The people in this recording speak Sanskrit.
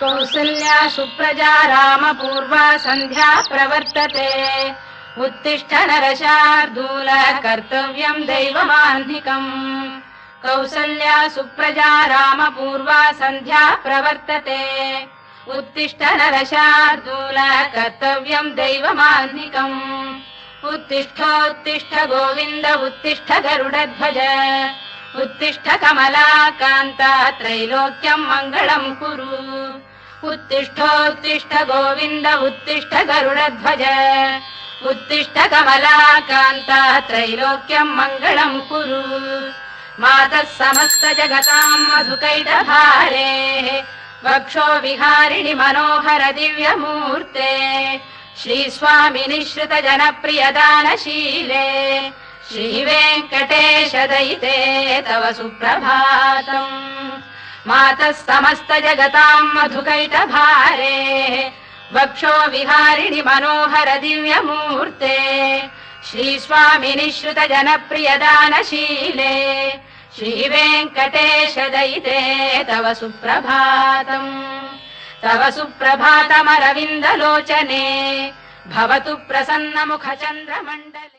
कौसल्या सुप्रजा रामपूर्वा सन्ध्या प्रवर्तते उत्तिष्ठ नरशार्दूल कर्तव्यम् दैवमाह्निकम् कौसल्या सुप्रजा रामपूर्वा सन्ध्या प्रवर्तते उत्तिष्ठ नरशार्दूल कर्तव्यम् दैवमाह्निकम् उत्तिष्ठोत्तिष्ठ गोविन्द उत्तिष्ठ गरुडध्वज उत्तिष्ठ कमलाकान्ता त्रैलोक्यम् मङ्गलम् कुरु उत्तिष्ठोत्तिष्ठ गोविन्द उत्तिष्ठ गरुडध्वज उत्तिष्ठ कमलाकान्ता त्रैलोक्यम् मङ्गलम् कुरु मातः समस्त जगताम् मधुकैटभारे वक्षो विहारिणि मनोहर दिव्यमूर्ते श्रीस्वामि निःश्रित जनप्रियदानशीले श्रीवेङ्कटेश दयिते तव सुप्रभातम् मातः समस्त जगताम् मधुकैटभारे वक्षो विहारिणि मनोहर दिव्यमूर्ते श्रीस्वामि निःश्रित जनप्रियदानशीले श्रीवेङ्कटेश दयिते तव सुप्रभातम् तव सुप्रभातमरविन्दलोचने भवतु प्रसन्नमुखचन्द्रमण्डले।